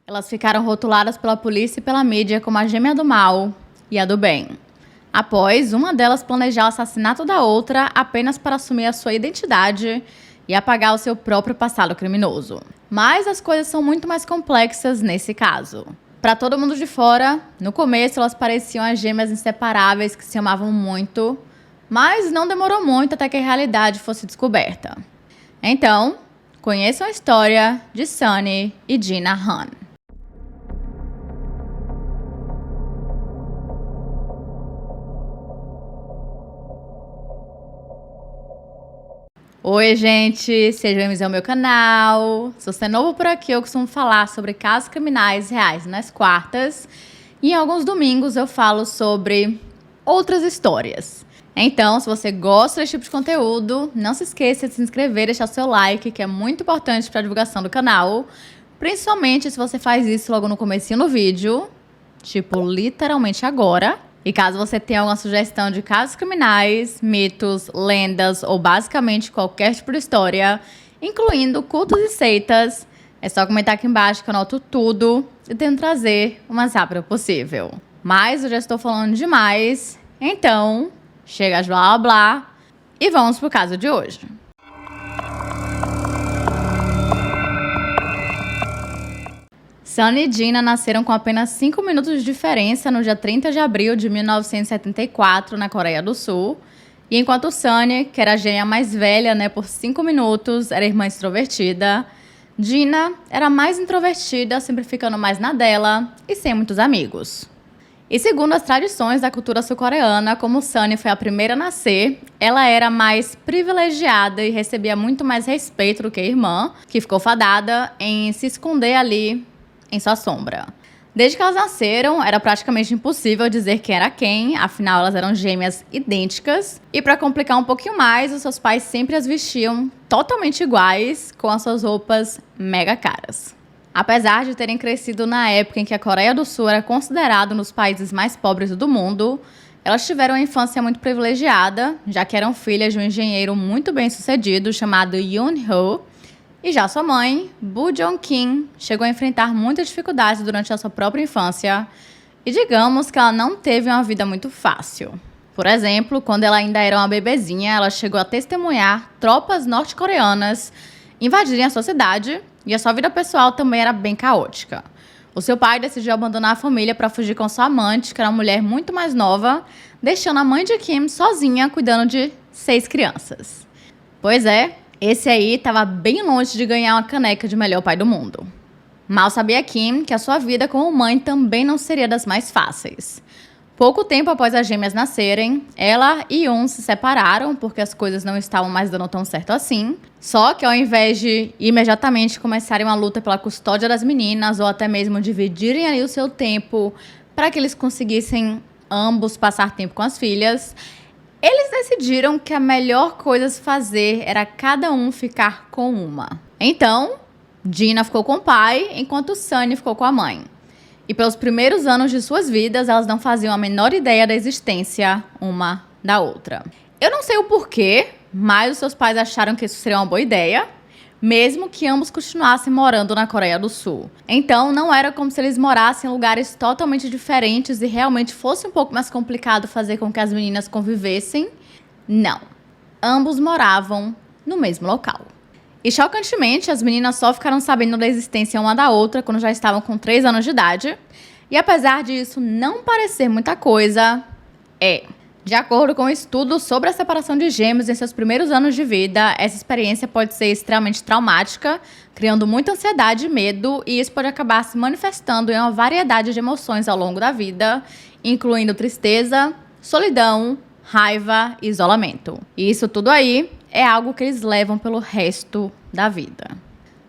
Elas ficaram rotuladas pela polícia e pela mídia como a gêmea do mal e a do bem, após uma delas planejar o assassinato da outra apenas para assumir a sua identidade e apagar o seu próprio passado criminoso. Mas as coisas são muito mais complexas nesse caso. Para todo mundo de fora, no começo elas pareciam as gêmeas inseparáveis que se amavam muito, mas não demorou muito até que a realidade fosse descoberta. Então, conheçam a história de Sunny e Gina Han. Oi, gente! Sejam bem-vindos ao meu canal. Se você é novo por aqui, eu costumo falar sobre casos criminais reais nas quartas. E em alguns domingos eu falo sobre outras histórias. Então, se você gosta desse tipo de conteúdo, não se esqueça de se inscrever e deixar seu like, que é muito importante para a divulgação do canal. Principalmente se você faz isso logo no comecinho do vídeo, tipo literalmente agora. E caso você tenha alguma sugestão de casos criminais, mitos, lendas ou basicamente qualquer tipo de história, incluindo cultos e seitas, é só comentar aqui embaixo que eu anoto tudo e tento trazer o mais rápido possível. Mas eu já estou falando demais, então chega de blá blá blá e vamos pro caso de hoje. Sunny e Gina nasceram com apenas 5 minutos de diferença no dia 30 de abril de 1974, na Coreia do Sul. E enquanto Sunny, que era a gêmea mais velha, por 5 minutos, era irmã extrovertida, Gina era mais introvertida, sempre ficando mais na dela e sem muitos amigos. E segundo as tradições da cultura sul-coreana, como Sunny foi a primeira a nascer, ela era mais privilegiada e recebia muito mais respeito do que a irmã, que ficou fadada em se esconder ali em sua sombra. Desde que elas nasceram, era praticamente impossível dizer quem era quem, afinal elas eram gêmeas idênticas. E para complicar um pouquinho mais, os seus pais sempre as vestiam totalmente iguais, com as suas roupas mega caras. Apesar de terem crescido na época em que a Coreia do Sul era considerada um dos países mais pobres do mundo, elas tiveram uma infância muito privilegiada, já que eram filhas de um engenheiro muito bem sucedido chamado Yoon-ho. E já sua mãe, Boo Jong-kim, chegou a enfrentar muitas dificuldades durante a sua própria infância e digamos que ela não teve uma vida muito fácil. Por exemplo, quando ela ainda era uma bebezinha, ela chegou a testemunhar tropas norte-coreanas invadirem a sua cidade e a sua vida pessoal também era bem caótica. O seu pai decidiu abandonar a família para fugir com sua amante, que era uma mulher muito mais nova, deixando a mãe de Kim sozinha cuidando de 6 crianças. Pois é, esse aí estava bem longe de ganhar uma caneca de melhor pai do mundo. Mal sabia Kim que a sua vida como mãe também não seria das mais fáceis. Pouco tempo após as gêmeas nascerem, ela e Yoon se separaram porque as coisas não estavam mais dando tão certo assim. Só que ao invés de imediatamente começarem uma luta pela custódia das meninas ou até mesmo dividirem ali o seu tempo para que eles conseguissem ambos passar tempo com as filhas, eles decidiram que a melhor coisa a se fazer era cada um ficar com uma. Então, Gina ficou com o pai, enquanto Sunny ficou com a mãe. E pelos primeiros anos de suas vidas, elas não faziam a menor ideia da existência uma da outra. Eu não sei o porquê, mas os seus pais acharam que isso seria uma boa ideia, mesmo que ambos continuassem morando na Coreia do Sul. Então, não era como se eles morassem em lugares totalmente diferentes e realmente fosse um pouco mais complicado fazer com que as meninas convivessem. Não. Ambos moravam no mesmo local. E, chocantemente, as meninas só ficaram sabendo da existência uma da outra quando já estavam com 3 anos de idade. E, apesar disso não parecer muita coisa, de acordo com um estudo sobre a separação de gêmeos em seus primeiros anos de vida, essa experiência pode ser extremamente traumática, criando muita ansiedade e medo, e isso pode acabar se manifestando em uma variedade de emoções ao longo da vida, incluindo tristeza, solidão, raiva e isolamento. E isso tudo aí é algo que eles levam pelo resto da vida.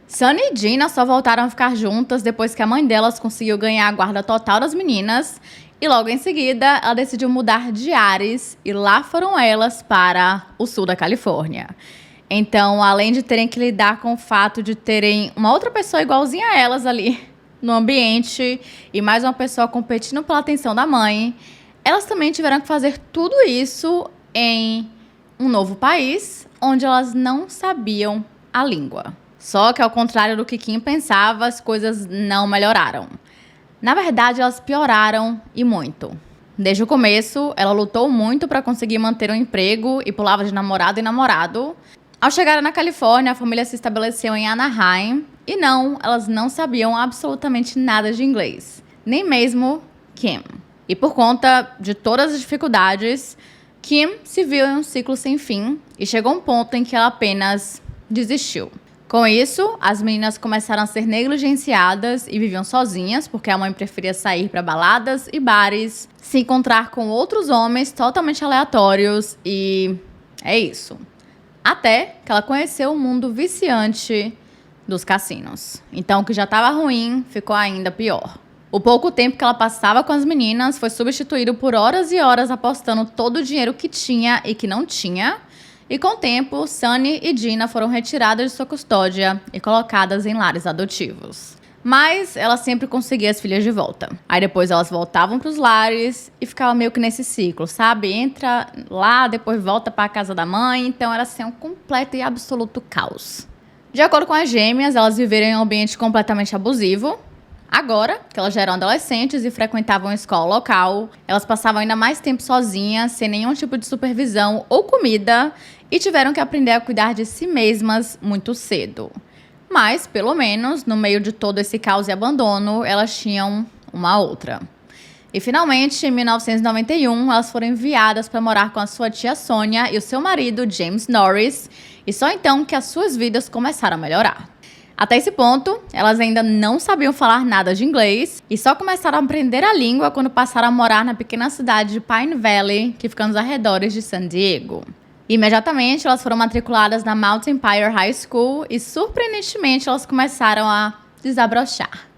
Sunny e Gina só voltaram a ficar juntas depois que a mãe delas conseguiu ganhar a guarda total das meninas. E logo em seguida, ela decidiu mudar de ares e lá foram elas para o sul da Califórnia. Então, além de terem que lidar com o fato de terem uma outra pessoa igualzinha a elas ali no ambiente e mais uma pessoa competindo pela atenção da mãe, elas também tiveram que fazer tudo isso em um novo país onde elas não sabiam a língua. Só que, ao contrário do que Kim pensava, as coisas não melhoraram. Na verdade, elas pioraram e muito. Desde o começo, ela lutou muito para conseguir manter um emprego e pulava de namorado em namorado. Ao chegar na Califórnia, a família se estabeleceu em Anaheim e elas não sabiam absolutamente nada de inglês, nem mesmo Kim. E por conta de todas as dificuldades, Kim se viu em um ciclo sem fim e chegou a um ponto em que ela apenas desistiu. Com isso, as meninas começaram a ser negligenciadas e viviam sozinhas, porque a mãe preferia sair para baladas e bares, se encontrar com outros homens totalmente aleatórios e é isso. Até que ela conheceu o mundo viciante dos cassinos. Então, o que já estava ruim ficou ainda pior. O pouco tempo que ela passava com as meninas foi substituído por horas e horas apostando todo o dinheiro que tinha e que não tinha. E com o tempo, Sunny e Dina foram retiradas de sua custódia e colocadas em lares adotivos. Mas ela sempre conseguia as filhas de volta. Aí depois elas voltavam para os lares e ficava meio que nesse ciclo, sabe? Entra lá, depois volta para a casa da mãe. Então era assim um completo e absoluto caos. De acordo com as gêmeas, elas viveram em um ambiente completamente abusivo. Agora, que elas já eram adolescentes e frequentavam a escola local, elas passavam ainda mais tempo sozinhas, sem nenhum tipo de supervisão ou comida, e tiveram que aprender a cuidar de si mesmas muito cedo. Mas, pelo menos, no meio de todo esse caos e abandono, elas tinham uma outra. E, finalmente, em 1991, elas foram enviadas para morar com a sua tia Sônia e o seu marido, James Norris, e só então que as suas vidas começaram a melhorar. Até esse ponto, elas ainda não sabiam falar nada de inglês e só começaram a aprender a língua quando passaram a morar na pequena cidade de Pine Valley, que fica nos arredores de San Diego. Imediatamente, elas foram matriculadas na Mount Empire High School e, surpreendentemente, elas começaram a desabrochar.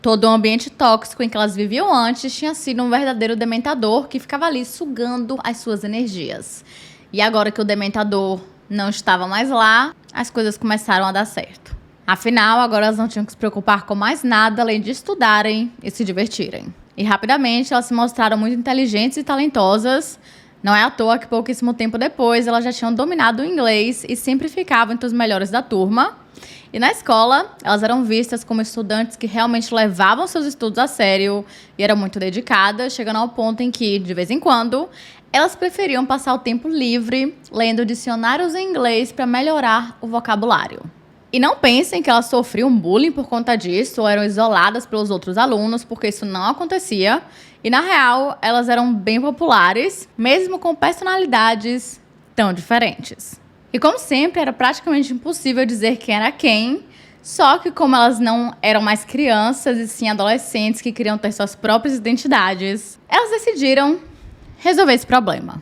Todo o ambiente tóxico em que elas viviam antes tinha sido um verdadeiro dementador que ficava ali sugando as suas energias. E agora que o dementador não estava mais lá, as coisas começaram a dar certo. Afinal, agora elas não tinham que se preocupar com mais nada além de estudarem e se divertirem. E rapidamente elas se mostraram muito inteligentes e talentosas. Não é à toa que pouquíssimo tempo depois elas já tinham dominado o inglês e sempre ficavam entre os melhores da turma. E na escola, elas eram vistas como estudantes que realmente levavam seus estudos a sério e eram muito dedicadas, chegando ao ponto em que, de vez em quando, elas preferiam passar o tempo livre lendo dicionários em inglês para melhorar o vocabulário. E não pensem que elas sofriam bullying por conta disso ou eram isoladas pelos outros alunos, porque isso não acontecia. E, na real, elas eram bem populares, mesmo com personalidades tão diferentes. E, como sempre, era praticamente impossível dizer quem era quem, só que como elas não eram mais crianças e sim adolescentes que queriam ter suas próprias identidades, elas decidiram resolver esse problema.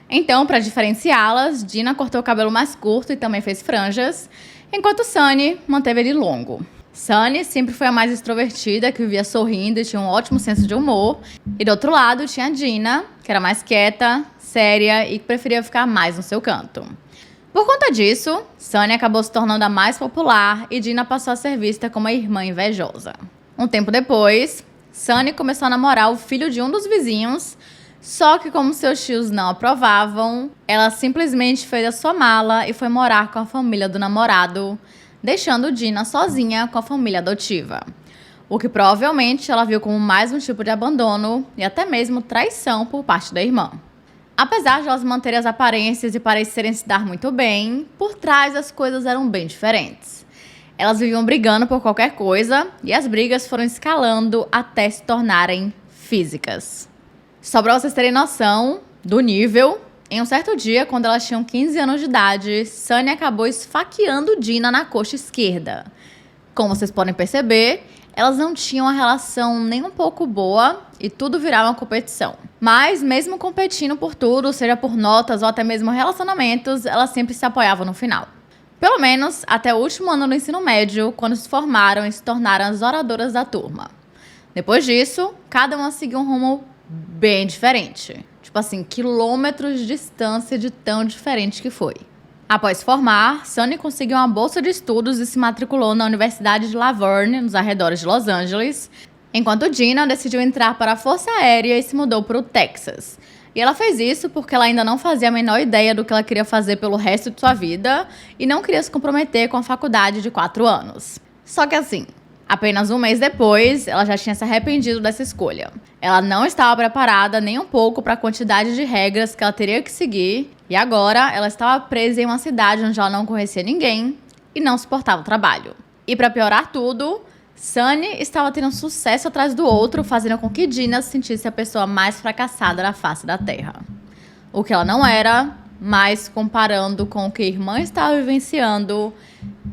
Então, para diferenciá-las, Dina cortou o cabelo mais curto e também fez franjas, enquanto Sunny manteve ele longo. Sunny sempre foi a mais extrovertida, que vivia sorrindo e tinha um ótimo senso de humor. E do outro lado tinha a Dina, que era mais quieta, séria e que preferia ficar mais no seu canto. Por conta disso, Sunny acabou se tornando a mais popular e Dina passou a ser vista como a irmã invejosa. Um tempo depois, Sunny começou a namorar o filho de um dos vizinhos, só que como seus tios não aprovavam, ela simplesmente fez a sua mala e foi morar com a família do namorado, deixando Dina sozinha com a família adotiva. O que provavelmente ela viu como mais um tipo de abandono e até mesmo traição por parte da irmã. Apesar de elas manterem as aparências e parecerem se dar muito bem, por trás as coisas eram bem diferentes. Elas viviam brigando por qualquer coisa e as brigas foram escalando até se tornarem físicas. Só pra vocês terem noção do nível, em um certo dia, quando elas tinham 15 anos de idade, Sunny acabou esfaqueando Dina na coxa esquerda. Como vocês podem perceber, elas não tinham uma relação nem um pouco boa e tudo virava uma competição. Mas mesmo competindo por tudo, seja por notas ou até mesmo relacionamentos, elas sempre se apoiavam no final. Pelo menos até o último ano do ensino médio, quando se formaram e se tornaram as oradoras da turma. Depois disso, cada uma seguiu um rumo bem diferente. Tipo assim, quilômetros de distância de tão diferente que foi. Após se formar, Sunny conseguiu uma bolsa de estudos e se matriculou na Universidade de La Verne, nos arredores de Los Angeles, enquanto Dina decidiu entrar para a Força Aérea e se mudou para o Texas. E ela fez isso porque ela ainda não fazia a menor ideia do que ela queria fazer pelo resto de sua vida e não queria se comprometer com a faculdade de 4 anos. Só que assim, apenas um mês depois, ela já tinha se arrependido dessa escolha. Ela não estava preparada nem um pouco para a quantidade de regras que ela teria que seguir e agora ela estava presa em uma cidade onde ela não conhecia ninguém e não suportava o trabalho. E para piorar tudo, Sunny estava tendo um sucesso atrás do outro, fazendo com que Dina se sentisse a pessoa mais fracassada na face da Terra. O que ela não era, mas comparando com o que a irmã estava vivenciando,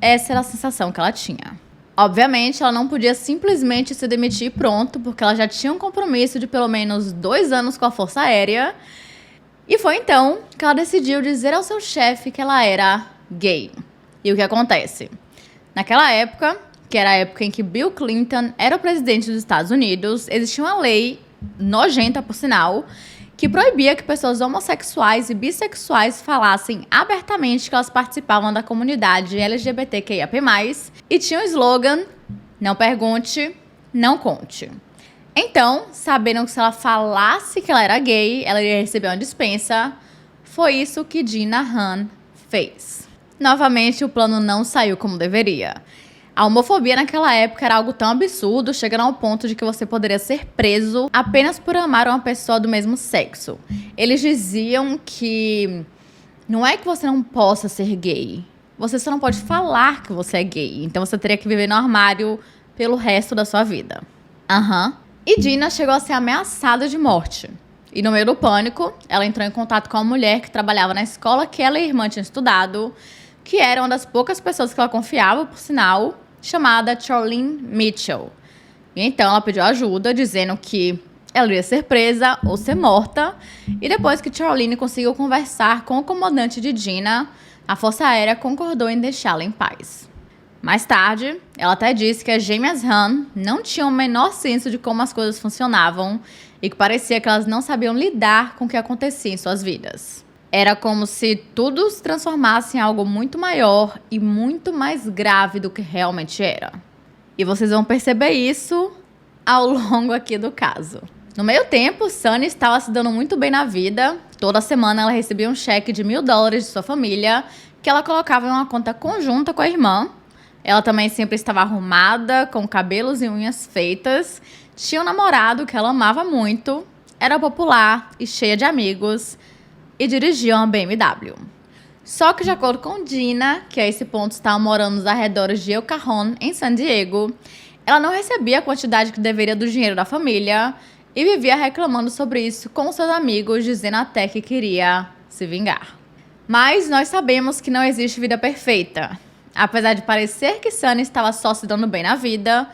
essa era a sensação que ela tinha. Obviamente, ela não podia simplesmente se demitir pronto, porque ela já tinha um compromisso de pelo menos 2 anos com a Força Aérea. E foi então que ela decidiu dizer ao seu chefe que ela era gay. E o que acontece? Naquela época, que era a época em que Bill Clinton era o presidente dos Estados Unidos, existia uma lei, nojenta por sinal, que proibia que pessoas homossexuais e bissexuais falassem abertamente que elas participavam da comunidade LGBTQIAP+, e tinha o slogan, não pergunte, não conte. Então, sabendo que se ela falasse que ela era gay, ela iria receber uma dispensa, foi isso que Dina Han fez. Novamente, o plano não saiu como deveria. A homofobia naquela época era algo tão absurdo, chegando ao ponto de que você poderia ser preso apenas por amar uma pessoa do mesmo sexo. Eles diziam que não é que você não possa ser gay, você só não pode falar que você é gay. Então você teria que viver no armário pelo resto da sua vida. E Dina chegou a ser ameaçada de morte. E no meio do pânico, ela entrou em contato com uma mulher que trabalhava na escola que ela e a irmã tinham estudado, que era uma das poucas pessoas que ela confiava, por sinal, chamada Charlene Mitchell. E então ela pediu ajuda, dizendo que ela iria ser presa ou ser morta. E depois que Charlene conseguiu conversar com o comandante de Dina, a Força Aérea concordou em deixá-la em paz. Mais tarde, ela até disse que as gêmeas Han não tinham o menor senso de como as coisas funcionavam e que parecia que elas não sabiam lidar com o que acontecia em suas vidas. Era como se tudo se transformasse em algo muito maior e muito mais grave do que realmente era. E vocês vão perceber isso ao longo aqui do caso. No meio tempo, Sunny estava se dando muito bem na vida. Toda semana ela recebia um cheque de $1.000 de sua família, que ela colocava em uma conta conjunta com a irmã. Ela também sempre estava arrumada, com cabelos e unhas feitas. Tinha um namorado que ela amava muito. Era popular e cheia de amigos. E dirigia uma BMW. Só que, de acordo com Dina, que a esse ponto estava morando nos arredores de El Cajon, em San Diego, ela não recebia a quantidade que deveria do dinheiro da família e vivia reclamando sobre isso com seus amigos, dizendo até que queria se vingar. Mas nós sabemos que não existe vida perfeita. Apesar de parecer que Sunny estava só se dando bem na vida,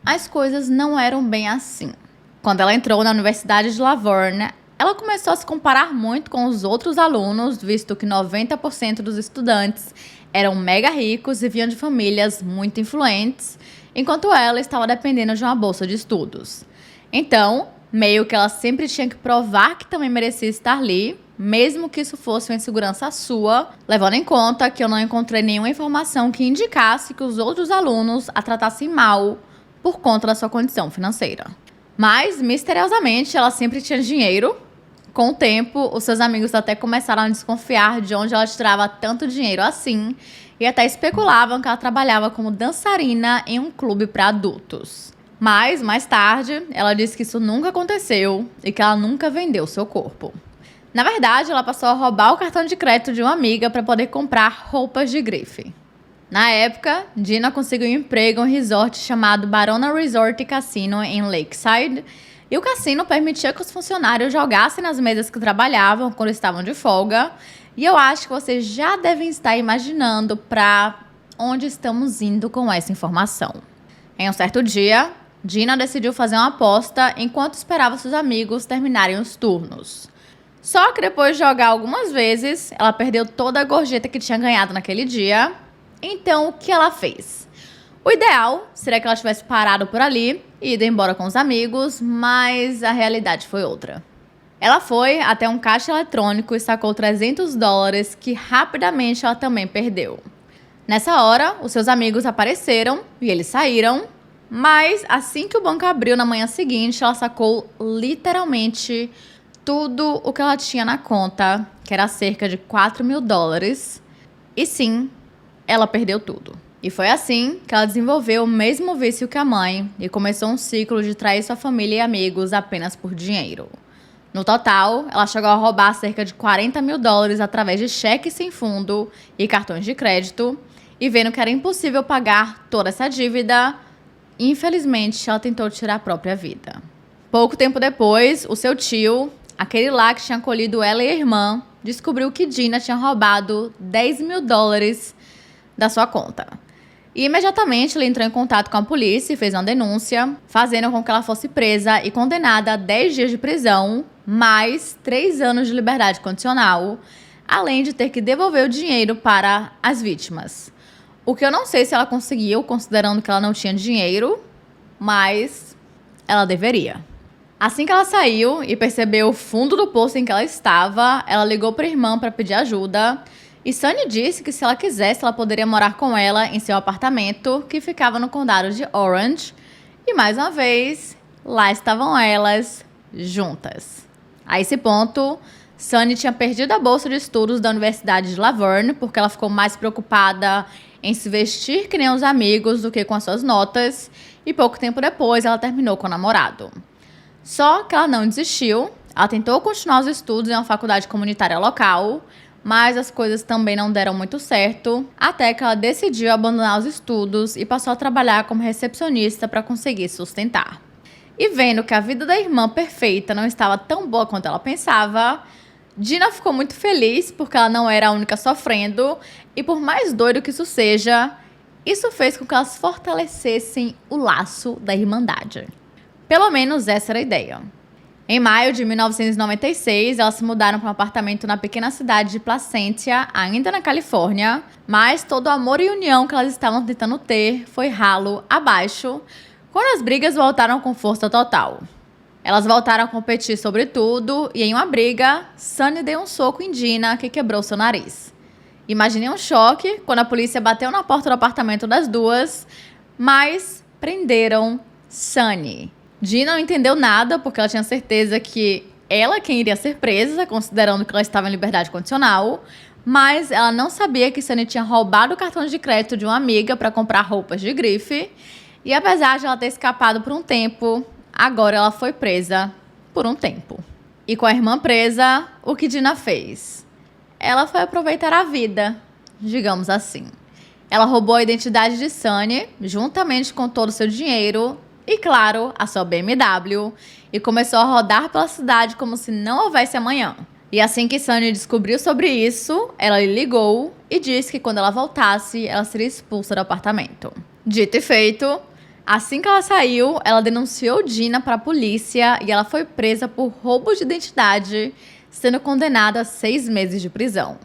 as coisas não eram bem assim. Quando ela entrou na Universidade de La Verne, ela começou a se comparar muito com os outros alunos, visto que 90% dos estudantes eram mega ricos e vinham de famílias muito influentes, enquanto ela estava dependendo de uma bolsa de estudos. Então, meio que ela sempre tinha que provar que também merecia estar ali, mesmo que isso fosse uma insegurança sua, levando em conta que eu não encontrei nenhuma informação que indicasse que os outros alunos a tratassem mal por conta da sua condição financeira. Mas, misteriosamente, ela sempre tinha dinheiro. Com o tempo, os seus amigos até começaram a desconfiar de onde ela tirava tanto dinheiro assim e até especulavam que ela trabalhava como dançarina em um clube para adultos. Mas, mais tarde, ela disse que isso nunca aconteceu e que ela nunca vendeu seu corpo. Na verdade, ela passou a roubar o cartão de crédito de uma amiga para poder comprar roupas de grife. Na época, Dina conseguiu um emprego em um resort chamado Barona Resort e Cassino em Lakeside. E o cassino permitia que os funcionários jogassem nas mesas que trabalhavam quando estavam de folga. E eu acho que vocês já devem estar imaginando para onde estamos indo com essa informação. Em um certo dia, Dina decidiu fazer uma aposta enquanto esperava seus amigos terminarem os turnos. Só que depois de jogar algumas vezes, ela perdeu toda a gorjeta que tinha ganhado naquele dia. Então, o que ela fez? O ideal seria que ela tivesse parado por ali e ido embora com os amigos, mas a realidade foi outra. Ela foi até um caixa eletrônico e sacou $300 que rapidamente ela também perdeu. Nessa hora, os seus amigos apareceram e eles saíram, mas assim que o banco abriu na manhã seguinte, ela sacou literalmente tudo o que ela tinha na conta, que era cerca de $4.000. E sim, ela perdeu tudo. E foi assim que ela desenvolveu o mesmo vício que a mãe e começou um ciclo de trair sua família e amigos apenas por dinheiro. No total, ela chegou a roubar cerca de $40.000 através de cheques sem fundo e cartões de crédito. E vendo que era impossível pagar toda essa dívida, infelizmente ela tentou tirar a própria vida. Pouco tempo depois, o seu tio, aquele lá que tinha acolhido ela e a irmã, descobriu que Dina tinha roubado $10.000 da sua conta. E imediatamente ele entrou em contato com a polícia e fez uma denúncia, fazendo com que ela fosse presa e condenada a 10 dias de prisão, mais 3 anos de liberdade condicional, além de ter que devolver o dinheiro para as vítimas. O que eu não sei se ela conseguiu, considerando que ela não tinha dinheiro, mas ela deveria. Assim que ela saiu e percebeu o fundo do poço em que ela estava, ela ligou para a irmã para pedir ajuda. E Sunny disse que se ela quisesse, ela poderia morar com ela em seu apartamento, que ficava no condado de Orange. E mais uma vez, lá estavam elas, juntas. A esse ponto, Sunny tinha perdido a bolsa de estudos da Universidade de La Verne, porque ela ficou mais preocupada em se vestir que nem os amigos do que com as suas notas. E pouco tempo depois, ela terminou com o namorado. Só que ela não desistiu, ela tentou continuar os estudos em uma faculdade comunitária local, mas as coisas também não deram muito certo, até que ela decidiu abandonar os estudos e passou a trabalhar como recepcionista para conseguir sustentar. E vendo que a vida da irmã perfeita não estava tão boa quanto ela pensava, Dina ficou muito feliz porque ela não era a única sofrendo, e por mais doido que isso seja, isso fez com que elas fortalecessem o laço da irmandade. Pelo menos essa era a ideia. Em maio de 1996, elas se mudaram para um apartamento na pequena cidade de Placentia, ainda na Califórnia, mas todo o amor e união que elas estavam tentando ter foi ralo abaixo, quando as brigas voltaram com força total. Elas voltaram a competir sobre tudo e em uma briga, Sunny deu um soco em Dina que quebrou seu nariz. Imaginei um choque quando a polícia bateu na porta do apartamento das duas, mas prenderam Sunny. Dina não entendeu nada, porque ela tinha certeza que ela quem iria ser presa, considerando que ela estava em liberdade condicional, mas ela não sabia que Sunny tinha roubado o cartão de crédito de uma amiga para comprar roupas de grife, e apesar de ela ter escapado por um tempo, agora ela foi presa por um tempo. E com a irmã presa, o que Dina fez? Ela foi aproveitar a vida, digamos assim. Ela roubou a identidade de Sunny, juntamente com todo o seu dinheiro, e, claro, a sua BMW, e começou a rodar pela cidade como se não houvesse amanhã. E assim que Sunny descobriu sobre isso, ela lhe ligou e disse que quando ela voltasse, ela seria expulsa do apartamento. Dito e feito, assim que ela saiu, ela denunciou Dina para a polícia e ela foi presa por roubo de identidade, sendo condenada a 6 meses de prisão.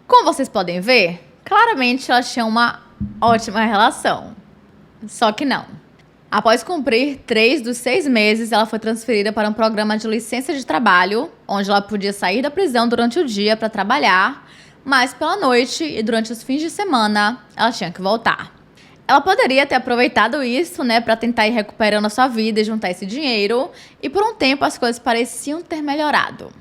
Como vocês podem ver, claramente elas tinham uma ótima relação. Só que não. Após cumprir 3 dos 6 meses, ela foi transferida para um programa de licença de trabalho, onde ela podia sair da prisão durante o dia para trabalhar, mas pela noite e durante os fins de semana, ela tinha que voltar. Ela poderia ter aproveitado isso, para tentar ir recuperando a sua vida e juntar esse dinheiro, e por um tempo as coisas pareciam ter melhorado.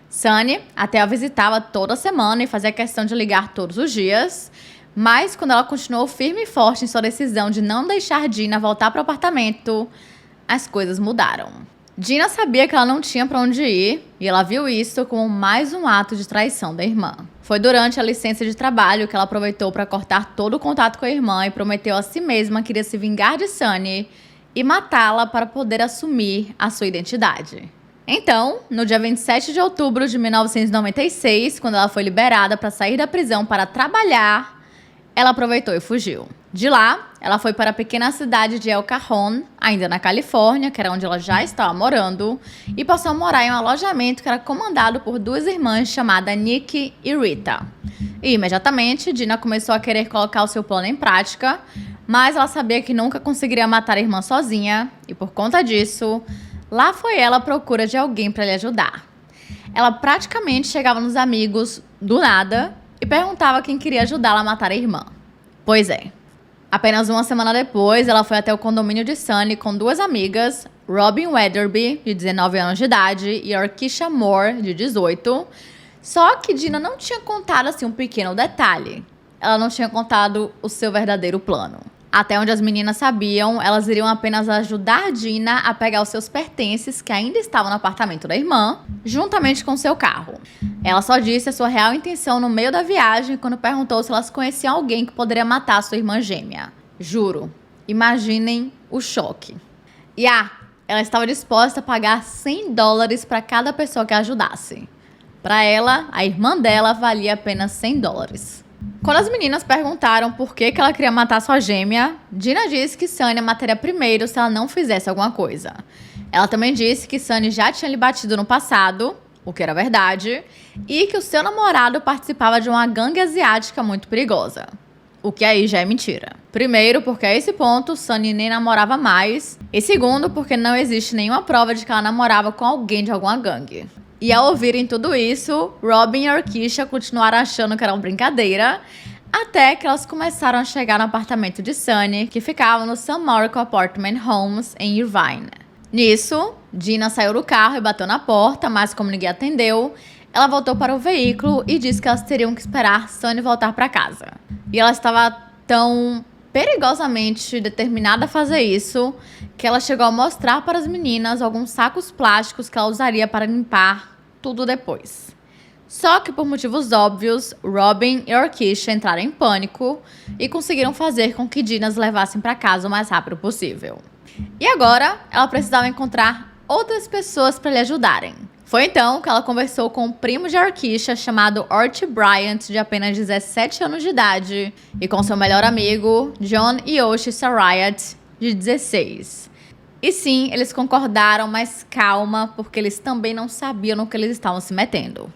Sunny até a visitava toda semana e fazia questão de ligar todos os dias, mas quando ela continuou firme e forte em sua decisão de não deixar Dina voltar para o apartamento, as coisas mudaram. Dina sabia que ela não tinha para onde ir e ela viu isso como mais um ato de traição da irmã. Foi durante a licença de trabalho que ela aproveitou para cortar todo o contato com a irmã e prometeu a si mesma que iria se vingar de Sunny e matá-la para poder assumir a sua identidade. Então, no dia 27 de outubro de 1996, quando ela foi liberada para sair da prisão para trabalhar, ela aproveitou e fugiu. De lá, ela foi para a pequena cidade de El Cajon, ainda na Califórnia, que era onde ela já estava morando, e passou a morar em um alojamento que era comandado por 2 irmãs chamadas Nikki e Rita. E imediatamente, Dina começou a querer colocar o seu plano em prática, mas ela sabia que nunca conseguiria matar a irmã sozinha, e por conta disso, lá foi ela à procura de alguém para lhe ajudar. Ela praticamente chegava nos amigos do nada e perguntava quem queria ajudá-la a matar a irmã. Pois é. Apenas uma semana depois, ela foi até o condomínio de Sunny com 2 amigas, Robin Weatherby, de 19 anos de idade, e Orkisha Moore, de 18. Só que Dina não tinha contado assim um pequeno detalhe. Ela não tinha contado o seu verdadeiro plano. Até onde as meninas sabiam, elas iriam apenas ajudar Dina a pegar os seus pertences, que ainda estavam no apartamento da irmã, juntamente com seu carro. Ela só disse a sua real intenção no meio da viagem, quando perguntou se elas conheciam alguém que poderia matar sua irmã gêmea. Juro, imaginem o choque. E ela estava disposta a pagar $100 para cada pessoa que a ajudasse. Para ela, a irmã dela valia apenas $100. Quando as meninas perguntaram por que ela queria matar sua gêmea, Dina disse que Sunny a mataria primeiro se ela não fizesse alguma coisa. Ela também disse que Sunny já tinha lhe batido no passado, o que era verdade, e que o seu namorado participava de uma gangue asiática muito perigosa. O que aí já é mentira. Primeiro, porque a esse ponto Sunny nem namorava mais, e segundo, porque não existe nenhuma prova de que ela namorava com alguém de alguma gangue. E ao ouvirem tudo isso, Robin e Orkisha continuaram achando que era uma brincadeira, até que elas começaram a chegar no apartamento de Sunny, que ficava no San Marco Apartment Homes, em Irvine. Nisso, Dina saiu do carro e bateu na porta, mas como ninguém atendeu, ela voltou para o veículo e disse que elas teriam que esperar Sunny voltar para casa. E ela estava tão perigosamente determinada a fazer isso, que ela chegou a mostrar para as meninas alguns sacos plásticos que ela usaria para limpar tudo depois. Só que por motivos óbvios, Robin e Orkisha entraram em pânico e conseguiram fazer com que Dina as levassem para casa o mais rápido possível. E agora, ela precisava encontrar outras pessoas para lhe ajudarem. Foi então que ela conversou com o primo de Orkisha, chamado Archie Bryant, de apenas 17 anos de idade, e com seu melhor amigo, John Yoshi Sarayat, de 16. E sim, eles concordaram, mas calma, porque eles também não sabiam no que eles estavam se metendo.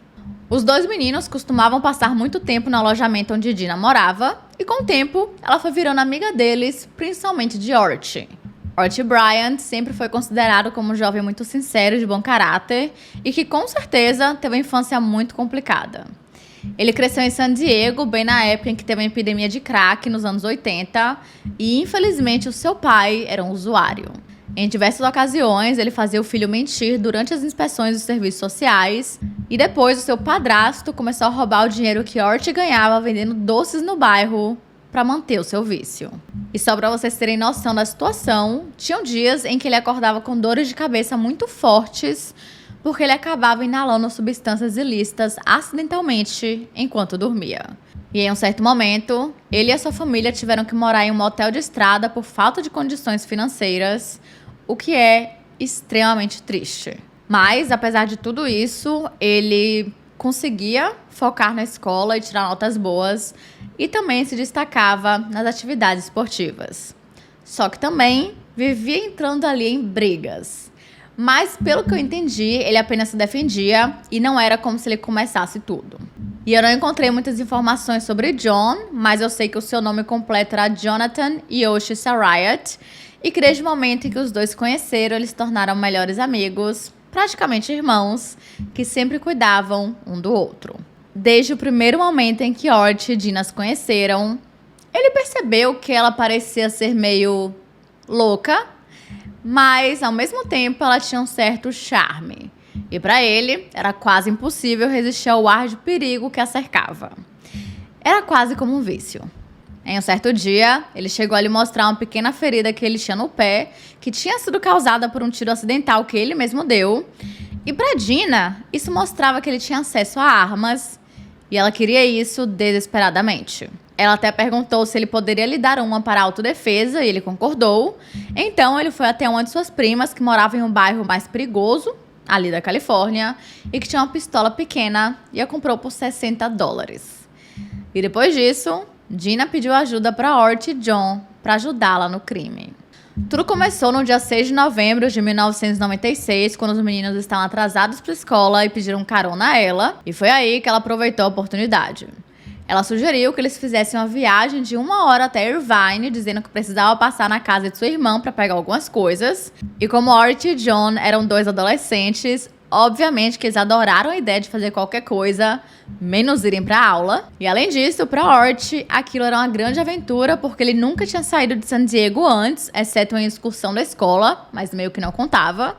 Os dois meninos costumavam passar muito tempo no alojamento onde Dina morava, e com o tempo, ela foi virando amiga deles, principalmente de Archie. Archie Bryant sempre foi considerado como um jovem muito sincero e de bom caráter e que com certeza teve uma infância muito complicada. Ele cresceu em San Diego, bem na época em que teve uma epidemia de crack nos anos 80 e infelizmente o seu pai era um usuário. Em diversas ocasiões, ele fazia o filho mentir durante as inspeções dos serviços sociais e depois o seu padrasto começou a roubar o dinheiro que Archie ganhava vendendo doces no bairro para manter o seu vício. E só para vocês terem noção da situação, tinham dias em que ele acordava com dores de cabeça muito fortes porque ele acabava inalando substâncias ilícitas acidentalmente enquanto dormia. E em um certo momento, ele e a sua família tiveram que morar em um motel de estrada por falta de condições financeiras, o que é extremamente triste. Mas, apesar de tudo isso, ele conseguia focar na escola e tirar notas boas e também se destacava nas atividades esportivas. Só que também vivia entrando ali em brigas. Mas, pelo que eu entendi, ele apenas se defendia e não era como se ele começasse tudo. E eu não encontrei muitas informações sobre John, mas eu sei que o seu nome completo era Jonathan Yoshi Sarayat e que desde o momento em que os dois se conheceram, eles se tornaram melhores amigos, praticamente irmãos, que sempre cuidavam um do outro. Desde o primeiro momento em que Archie e Dina se conheceram, ele percebeu que ela parecia ser meio louca, mas ao mesmo tempo ela tinha um certo charme. E para ele, era quase impossível resistir ao ar de perigo que a cercava. Era quase como um vício. Em um certo dia, ele chegou a lhe mostrar uma pequena ferida que ele tinha no pé, que tinha sido causada por um tiro acidental que ele mesmo deu. E para Dina, isso mostrava que ele tinha acesso a armas, e ela queria isso desesperadamente. Ela até perguntou se ele poderia lhe dar uma para autodefesa, e ele concordou. Então, ele foi até uma de suas primas, que morava em um bairro mais perigoso, ali da Califórnia, e que tinha uma pistola pequena, e a comprou por $60. E depois disso, Dina pediu ajuda para Archie e John para ajudá-la no crime. Tudo começou no dia 6 de novembro de 1996, quando os meninos estavam atrasados para a escola e pediram carona a ela, e foi aí que ela aproveitou a oportunidade. Ela sugeriu que eles fizessem uma viagem de 1 hora até Irvine, dizendo que precisava passar na casa de sua irmã para pegar algumas coisas. E como Archie e John eram dois adolescentes, Obviamente que eles adoraram a ideia de fazer qualquer coisa, menos irem pra aula. E além disso, pra Ort, aquilo era uma grande aventura, porque ele nunca tinha saído de San Diego antes, exceto em excursão da escola, mas meio que não contava.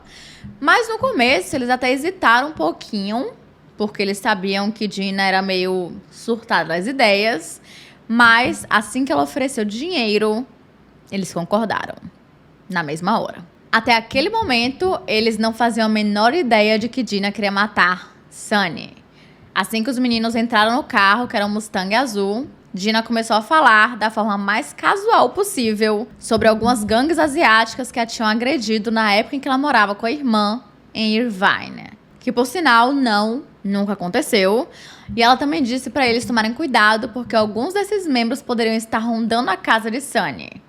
Mas no começo, eles até hesitaram um pouquinho, porque eles sabiam que Gina era meio surtada das ideias. Mas assim que ela ofereceu dinheiro, eles concordaram, na mesma hora. Até aquele momento, eles não faziam a menor ideia de que Gina queria matar Sunny. Assim que os meninos entraram no carro, que era um Mustang azul, Gina começou a falar da forma mais casual possível sobre algumas gangues asiáticas que a tinham agredido na época em que ela morava com a irmã em Irvine. Que, por sinal, nunca aconteceu. E ela também disse para eles tomarem cuidado, porque alguns desses membros poderiam estar rondando a casa de Sunny.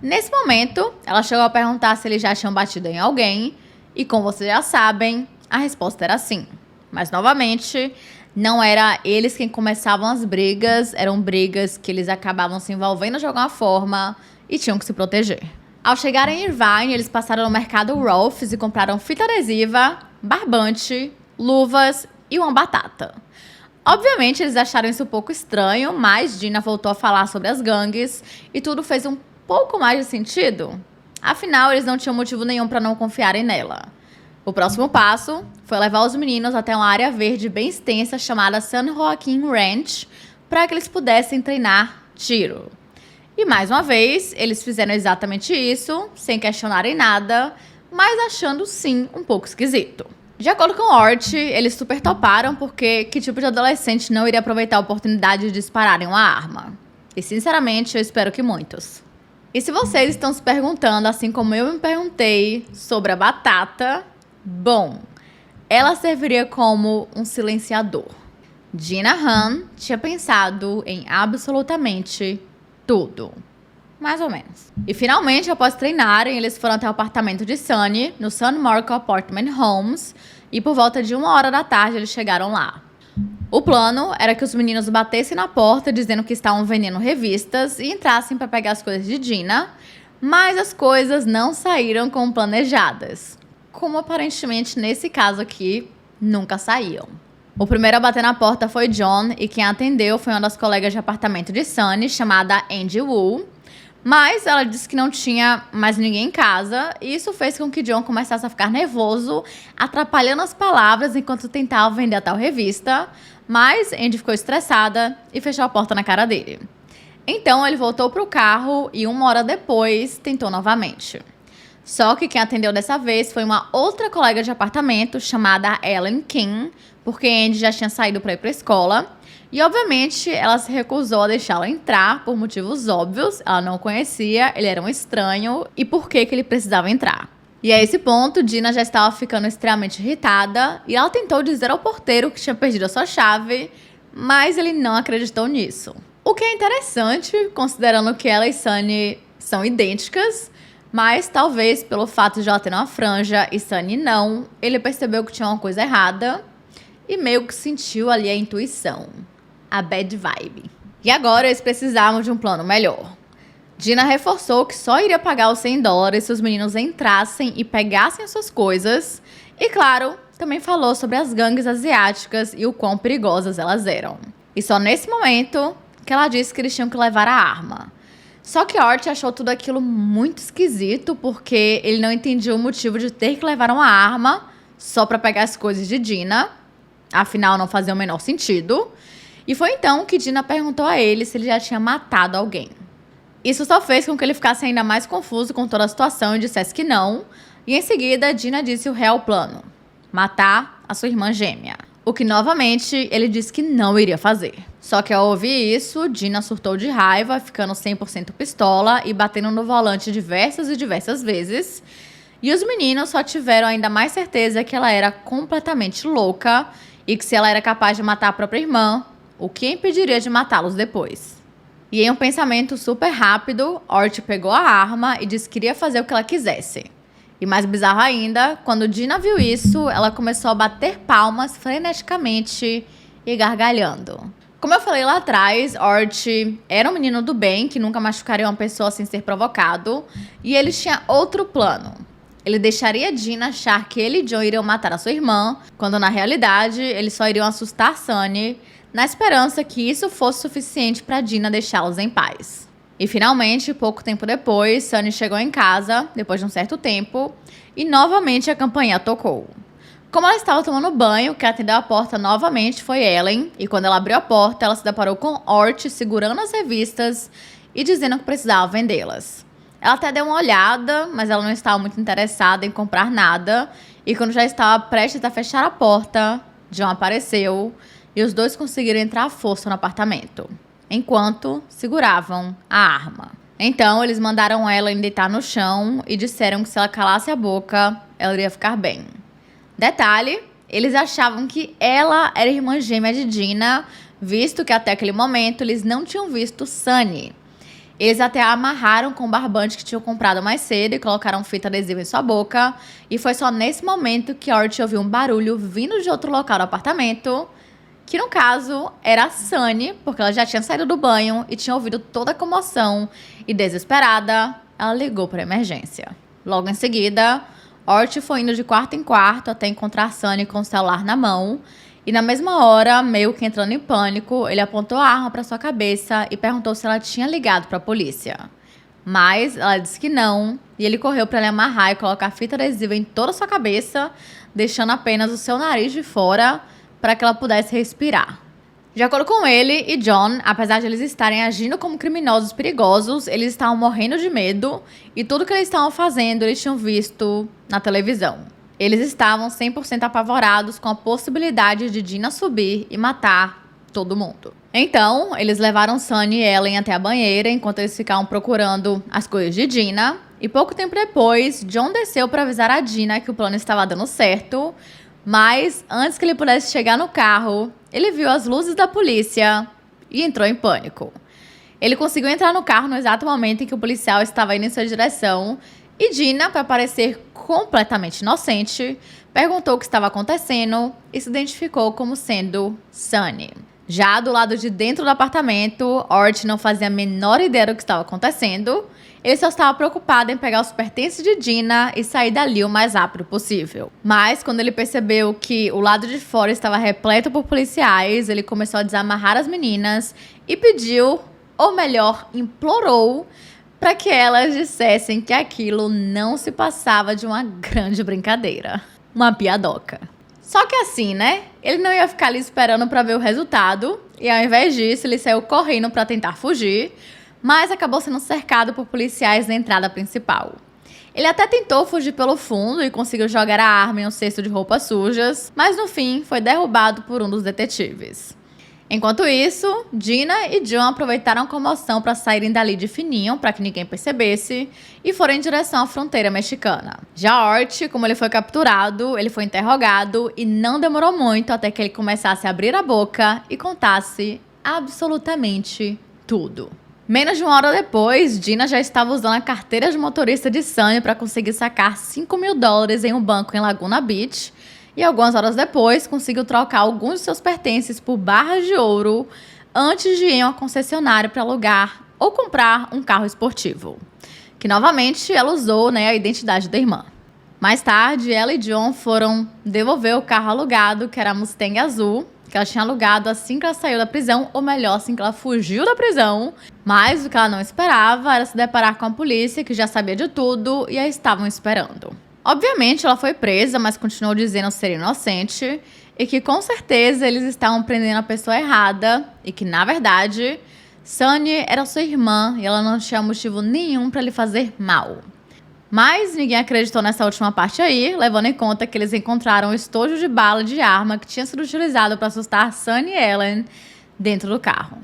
Nesse momento, ela chegou a perguntar se eles já tinham batido em alguém, e como vocês já sabem, a resposta era sim. Mas, novamente, não era eles quem começavam as brigas, eram brigas que eles acabavam se envolvendo de alguma forma e tinham que se proteger. Ao chegarem em Irvine, eles passaram no mercado Rolfs e compraram fita adesiva, barbante, luvas e uma batata. Obviamente, eles acharam isso um pouco estranho, mas Gina voltou a falar sobre as gangues e tudo fez um pouco mais de sentido. Afinal, eles não tinham motivo nenhum para não confiarem nela. O próximo passo foi levar os meninos até uma área verde bem extensa chamada San Joaquin Ranch para que eles pudessem treinar tiro. E mais uma vez, eles fizeram exatamente isso, sem questionarem nada, mas achando sim um pouco esquisito. De acordo com Ort, eles super toparam porque que tipo de adolescente não iria aproveitar a oportunidade de dispararem uma arma? E sinceramente, eu espero que muitos. E se vocês estão se perguntando, assim como eu me perguntei, sobre a batata, bom, ela serviria como um silenciador. Gina Han tinha pensado em absolutamente tudo. Mais ou menos. E finalmente, após treinarem, eles foram até o apartamento de Sunny, no San Marco Apartment Homes, e por volta de 1h da tarde eles chegaram lá. O plano era que os meninos batessem na porta dizendo que estavam vendendo revistas e entrassem para pegar as coisas de Gina, mas as coisas não saíram como planejadas. Como aparentemente nesse caso aqui, nunca saíam. O primeiro a bater na porta foi John e quem atendeu foi uma das colegas de apartamento de Sunny, chamada Angie Wu. Mas ela disse que não tinha mais ninguém em casa e isso fez com que John começasse a ficar nervoso, atrapalhando as palavras enquanto tentava vender a tal revista. Mas Andy ficou estressada e fechou a porta na cara dele. Então ele voltou para o carro e 1h depois tentou novamente. Só que quem atendeu dessa vez foi uma outra colega de apartamento chamada Ellen King, porque Andy já tinha saído para ir para a escola. E obviamente ela se recusou a deixá-lo entrar por motivos óbvios. Ela não o conhecia, ele era um estranho e por que ele precisava entrar. E a esse ponto, Gina já estava ficando extremamente irritada e ela tentou dizer ao porteiro que tinha perdido a sua chave, mas ele não acreditou nisso. O que é interessante, considerando que ela e Sunny são idênticas, mas talvez pelo fato de ela ter uma franja e Sunny não, ele percebeu que tinha uma coisa errada e meio que sentiu ali a intuição, a bad vibe. E agora eles precisavam de um plano melhor. Gina reforçou que só iria pagar os $100 se os meninos entrassem e pegassem as suas coisas. E claro, também falou sobre as gangues asiáticas e o quão perigosas elas eram. E só nesse momento que ela disse que eles tinham que levar a arma. Só que Ort achou tudo aquilo muito esquisito porque ele não entendia o motivo de ter que levar uma arma só para pegar as coisas de Gina. Afinal, não fazia o menor sentido. E foi então que Gina perguntou a ele se ele já tinha matado alguém. Isso só fez com que ele ficasse ainda mais confuso com toda a situação e dissesse que não. E em seguida, Gina disse o real plano: matar a sua irmã gêmea. O que, novamente, ele disse que não iria fazer. Só que ao ouvir isso, Gina surtou de raiva, ficando 100% pistola e batendo no volante diversas e diversas vezes. E os meninos só tiveram ainda mais certeza que ela era completamente louca e que se ela era capaz de matar a própria irmã, o que impediria de matá-los depois? E em um pensamento super rápido, Ort pegou a arma e disse que iria fazer o que ela quisesse. E mais bizarro ainda, quando Gina viu isso, ela começou a bater palmas freneticamente e gargalhando. Como eu falei lá atrás, Ort era um menino do bem que nunca machucaria uma pessoa sem ser provocado. E ele tinha outro plano. Ele deixaria Dina achar que ele e John iriam matar a sua irmã, quando na realidade eles só iriam assustar Sunny, na esperança que isso fosse suficiente para Dina deixá-los em paz. E finalmente, pouco tempo depois, Sunny chegou em casa, depois de um certo tempo, e novamente a campainha tocou. Como ela estava tomando banho, quem atendeu a porta novamente foi Ellen, e quando ela abriu a porta, ela se deparou com Ort segurando as revistas e dizendo que precisava vendê-las. Ela até deu uma olhada, mas ela não estava muito interessada em comprar nada, e quando já estava prestes a fechar a porta, John apareceu e os dois conseguiram entrar à força no apartamento, enquanto seguravam a arma. Então, eles mandaram ela deitar no chão e disseram que se ela calasse a boca, ela iria ficar bem. Detalhe, eles achavam que ela era irmã gêmea de Dina, visto que até aquele momento eles não tinham visto Sunny. Eles até a amarraram com um barbante que tinham comprado mais cedo e colocaram fita adesiva em sua boca. E foi só nesse momento que Ort ouviu um barulho vindo de outro local do apartamento, que no caso era a Sunny, porque ela já tinha saído do banho e tinha ouvido toda a comoção. E desesperada, ela ligou para a emergência. Logo em seguida, Ort foi indo de quarto em quarto até encontrar Sunny com o celular na mão. E na mesma hora, meio que entrando em pânico, ele apontou a arma para sua cabeça e perguntou se ela tinha ligado para a polícia. Mas ela disse que não, e ele correu para lhe amarrar e colocar fita adesiva em toda a sua cabeça, deixando apenas o seu nariz de fora para que ela pudesse respirar. De acordo com ele e John, apesar de eles estarem agindo como criminosos perigosos, eles estavam morrendo de medo e tudo que eles estavam fazendo eles tinham visto na televisão. Eles estavam 100% apavorados com a possibilidade de Dina subir e matar todo mundo. Então, eles levaram Sunny e Ellen até a banheira enquanto eles ficavam procurando as coisas de Dina. E pouco tempo depois, John desceu para avisar a Dina que o plano estava dando certo. Mas, antes que ele pudesse chegar no carro, ele viu as luzes da polícia e entrou em pânico. Ele conseguiu entrar no carro no exato momento em que o policial estava indo em sua direção. E Dina, para parecer completamente inocente, perguntou o que estava acontecendo e se identificou como sendo Sunny. Já do lado de dentro do apartamento, Ort não fazia a menor ideia do que estava acontecendo. Ele só estava preocupado em pegar os pertences de Dina e sair dali o mais rápido possível. Mas quando ele percebeu que o lado de fora estava repleto por policiais, ele começou a desamarrar as meninas e pediu, ou melhor, implorou, para que elas dissessem que aquilo não se passava de uma grande brincadeira. Uma piadoca. Só que assim, né? Ele não ia ficar ali esperando para ver o resultado. E ao invés disso, ele saiu correndo para tentar fugir. Mas acabou sendo cercado por policiais na entrada principal. Ele até tentou fugir pelo fundo e conseguiu jogar a arma em um cesto de roupas sujas. Mas no fim, foi derrubado por um dos detetives. Enquanto isso, Dina e John aproveitaram a comoção para saírem dali de fininho, para que ninguém percebesse, e foram em direção à fronteira mexicana. Já Ort, como ele foi capturado, ele foi interrogado e não demorou muito até que ele começasse a abrir a boca e contasse absolutamente tudo. Menos de uma hora depois, Dina já estava usando a carteira de motorista de Sunny para conseguir sacar $5.000 em um banco em Laguna Beach. E algumas horas depois, conseguiu trocar alguns de seus pertences por barras de ouro antes de ir a uma concessionária para alugar ou comprar um carro esportivo. Que novamente ela usou, a identidade da irmã. Mais tarde, ela e John foram devolver o carro alugado, que era a Mustang azul, que ela tinha alugado assim que ela saiu da prisão, ou melhor, assim que ela fugiu da prisão. Mas o que ela não esperava era se deparar com a polícia, que já sabia de tudo e a estavam esperando. Obviamente, ela foi presa, mas continuou dizendo ser inocente e que com certeza eles estavam prendendo a pessoa errada e que, na verdade, Sunny era sua irmã e ela não tinha motivo nenhum para lhe fazer mal. Mas ninguém acreditou nessa última parte aí, levando em conta que eles encontraram o estojo de bala de arma que tinha sido utilizado para assustar Sunny e Ellen dentro do carro.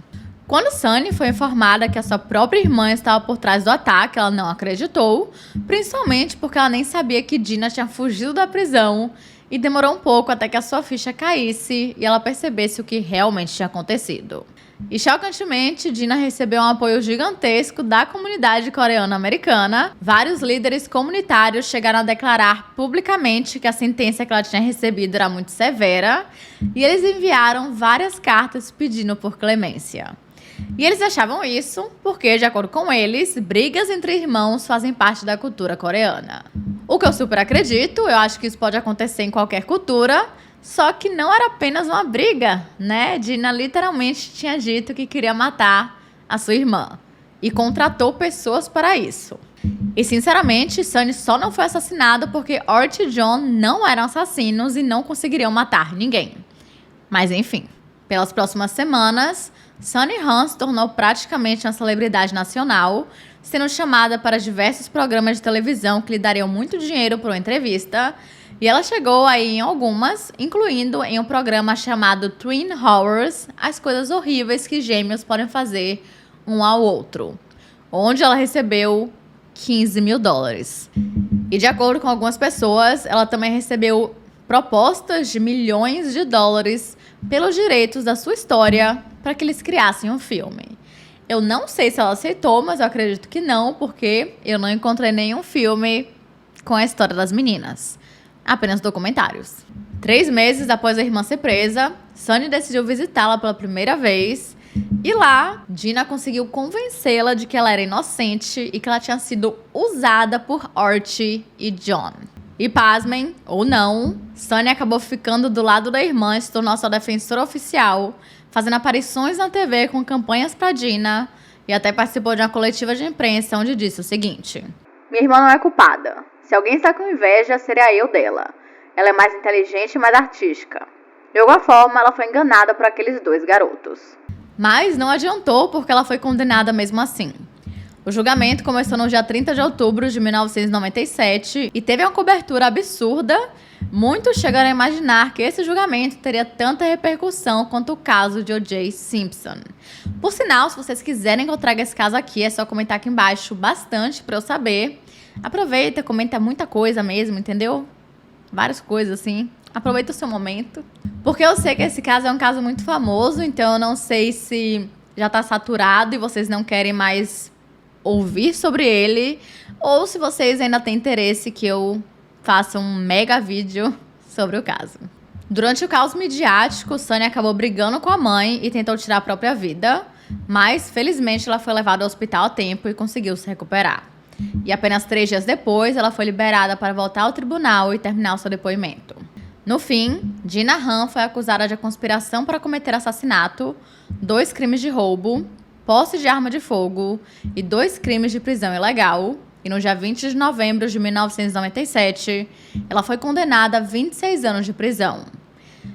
Quando Sunny foi informada que a sua própria irmã estava por trás do ataque, ela não acreditou, principalmente porque ela nem sabia que Dina tinha fugido da prisão e demorou um pouco até que a sua ficha caísse e ela percebesse o que realmente tinha acontecido. E chocantemente, Dina recebeu um apoio gigantesco da comunidade coreana-americana. Vários líderes comunitários chegaram a declarar publicamente que a sentença que ela tinha recebido era muito severa e eles enviaram várias cartas pedindo por clemência. E eles achavam isso porque, de acordo com eles, brigas entre irmãos fazem parte da cultura coreana. O que eu super acredito, eu acho que isso pode acontecer em qualquer cultura, só que não era apenas uma briga, né? Dina literalmente tinha dito que queria matar a sua irmã e contratou pessoas para isso. E sinceramente, Sunny só não foi assassinado porque Art e John não eram assassinos e não conseguiriam matar ninguém. Mas enfim, pelas próximas semanas, Sunny Han se tornou praticamente uma celebridade nacional, sendo chamada para diversos programas de televisão que lhe dariam muito dinheiro por uma entrevista. E ela chegou aí em algumas, incluindo em um programa chamado Twin Horrors, as coisas horríveis que gêmeos podem fazer um ao outro, onde ela recebeu $15 mil. E de acordo com algumas pessoas, ela também recebeu propostas de milhões de dólares pelos direitos da sua história para que eles criassem um filme. Eu não sei se ela aceitou, mas eu acredito que não, porque eu não encontrei nenhum filme com a história das meninas. Apenas documentários. 3 meses após a irmã ser presa, Sunny decidiu visitá-la pela primeira vez. E lá, Dina conseguiu convencê-la de que ela era inocente e que ela tinha sido usada por Art e John. E pasmem, ou não, Sunny acabou ficando do lado da irmã e se tornou sua defensora oficial, fazendo aparições na TV com campanhas pra Dina e até participou de uma coletiva de imprensa onde disse o seguinte: "Minha irmã não é culpada. Se alguém está com inveja, seria eu dela. Ela é mais inteligente e mais artística. De alguma forma, ela foi enganada por aqueles 2 garotos." Mas não adiantou porque ela foi condenada mesmo assim. O julgamento começou no dia 30 de outubro de 1997 e teve uma cobertura absurda. Muitos chegaram a imaginar que esse julgamento teria tanta repercussão quanto o caso de O.J. Simpson. Por sinal, se vocês quiserem que eu traga esse caso aqui, é só comentar aqui embaixo bastante para eu saber. Aproveita, comenta muita coisa mesmo, entendeu? Várias coisas assim. Aproveita o seu momento. Porque eu sei que esse caso é um caso muito famoso, então eu não sei se já tá saturado e vocês não querem mais ouvir sobre ele, ou se vocês ainda têm interesse que eu faça um mega vídeo sobre o caso. Durante o caos midiático, Sunny acabou brigando com a mãe e tentou tirar a própria vida, mas felizmente ela foi levada ao hospital a tempo e conseguiu se recuperar. E apenas 3 dias depois, ela foi liberada para voltar ao tribunal e terminar o seu depoimento. No fim, Dina Han foi acusada de conspiração para cometer assassinato, 2 crimes de roubo, posse de arma de fogo e 2 crimes de prisão ilegal. E no dia 20 de novembro de 1997, ela foi condenada a 26 anos de prisão.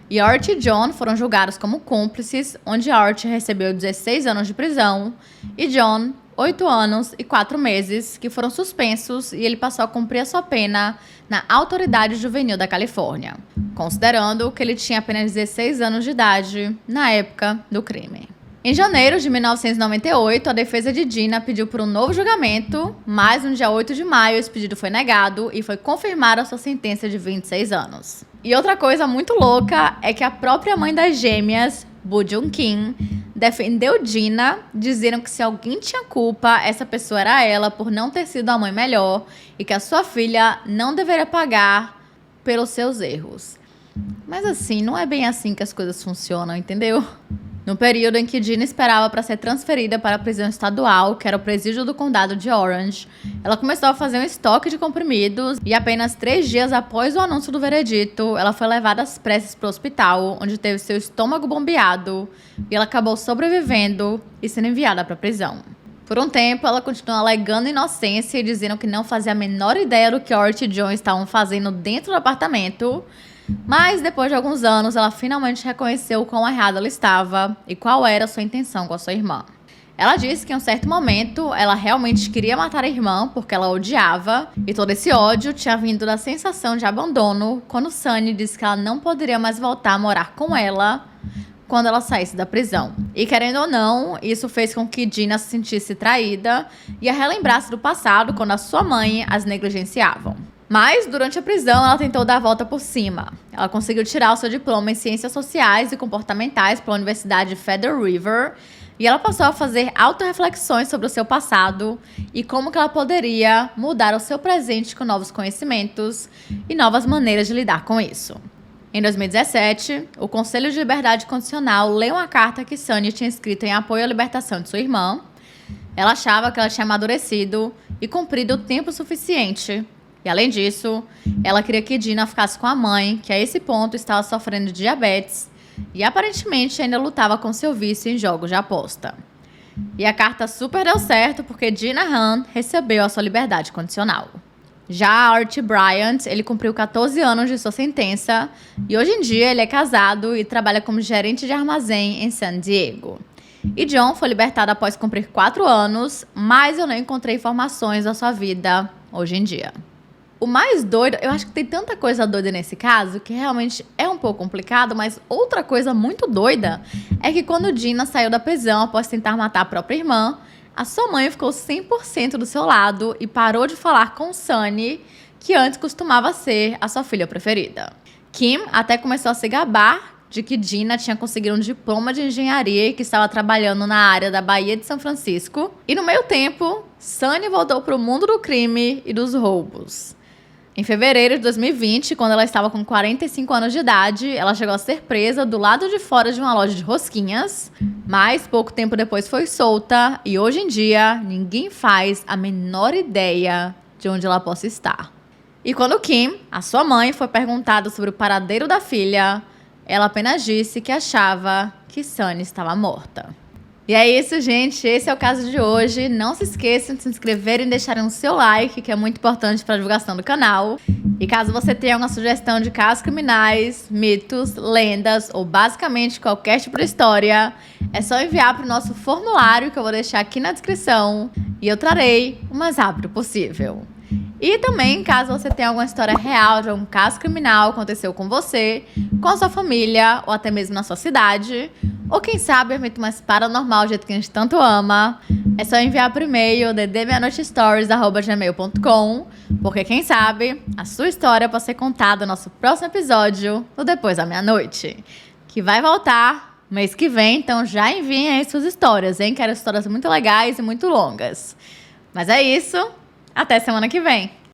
E Art e John foram julgados como cúmplices, onde Art recebeu 16 anos de prisão e John 8 anos e 4 meses, que foram suspensos, e ele passou a cumprir a sua pena na Autoridade Juvenil da Califórnia, considerando que ele tinha apenas 16 anos de idade na época do crime. Em janeiro de 1998, a defesa de Dina pediu por um novo julgamento, mas no dia 8 de maio esse pedido foi negado e foi confirmada a sua sentença de 26 anos. E outra coisa muito louca é que a própria mãe das gêmeas, Boo Joon-kim, defendeu Dina, dizendo que se alguém tinha culpa, essa pessoa era ela por não ter sido a mãe melhor e que a sua filha não deveria pagar pelos seus erros. Mas assim, não é bem assim que as coisas funcionam, entendeu? No período em que Dina esperava para ser transferida para a prisão estadual, que era o presídio do condado de Orange, ela começou a fazer um estoque de comprimidos e apenas 3 dias após o anúncio do veredito, ela foi levada às pressas para o hospital, onde teve seu estômago bombeado e ela acabou sobrevivendo e sendo enviada para a prisão. Por um tempo, ela continuou alegando inocência e dizendo que não fazia a menor ideia do que Art e John estavam fazendo dentro do apartamento. Mas depois de alguns anos, ela finalmente reconheceu quão errada ela estava e qual era a sua intenção com a sua irmã. Ela disse que em um certo momento, ela realmente queria matar a irmã porque ela a odiava, e todo esse ódio tinha vindo da sensação de abandono quando Sunny disse que ela não poderia mais voltar a morar com ela quando ela saísse da prisão. E querendo ou não, isso fez com que Dina se sentisse traída e a relembrasse do passado quando a sua mãe as negligenciavam. Mas, durante a prisão, ela tentou dar a volta por cima. Ela conseguiu tirar o seu diploma em Ciências Sociais e Comportamentais pela Universidade de Feather River e ela passou a fazer autorreflexões sobre o seu passado e como que ela poderia mudar o seu presente com novos conhecimentos e novas maneiras de lidar com isso. Em 2017, o Conselho de Liberdade Condicional leu uma carta que Sunny tinha escrito em apoio à libertação de sua irmã. Ela achava que ela tinha amadurecido e cumprido o tempo suficiente E além disso, ela queria que Dina ficasse com a mãe, que a esse ponto estava sofrendo de diabetes e aparentemente ainda lutava com seu vício em jogos de aposta. E a carta super deu certo porque Dina Han recebeu a sua liberdade condicional. Já Archie Bryant, ele cumpriu 14 anos de sua sentença e hoje em dia ele é casado e trabalha como gerente de armazém em San Diego. E John foi libertado após cumprir 4 anos, mas eu não encontrei informações da sua vida hoje em dia. O mais doido, eu acho que tem tanta coisa doida nesse caso que realmente é um pouco complicado, mas outra coisa muito doida é que quando Dina saiu da prisão após tentar matar a própria irmã, a sua mãe ficou 100% do seu lado e parou de falar com Sunny, que antes costumava ser a sua filha preferida. Kim até começou a se gabar de que Dina tinha conseguido um diploma de engenharia e que estava trabalhando na área da Baía de São Francisco. E no meio tempo, Sunny voltou para o mundo do crime e dos roubos. Em fevereiro de 2020, quando ela estava com 45 anos de idade, ela chegou a ser presa do lado de fora de uma loja de rosquinhas, mas pouco tempo depois foi solta e hoje em dia ninguém faz a menor ideia de onde ela possa estar. E quando Kim, a sua mãe, foi perguntada sobre o paradeiro da filha, ela apenas disse que achava que Sunny estava morta. E é isso, gente. Esse é o caso de hoje. Não se esqueçam de se inscreverem e deixarem o seu like, que é muito importante para a divulgação do canal. E caso você tenha alguma sugestão de casos criminais, mitos, lendas ou basicamente qualquer tipo de história, é só enviar para o nosso formulário que eu vou deixar aqui na descrição e eu trarei o mais rápido possível. E também, caso você tenha alguma história real de algum caso criminal que aconteceu com você, com a sua família ou até mesmo na sua cidade, ou quem sabe é muito mais paranormal do jeito que a gente tanto ama, é só enviar por e-mail ddmeanoitestories@gmail.com, porque quem sabe a sua história pode ser contada no nosso próximo episódio, no Depois da Meia-Noite, que vai voltar mês que vem, então já enviem aí suas histórias, hein? Quero histórias muito legais e muito longas. Mas é isso, até semana que vem!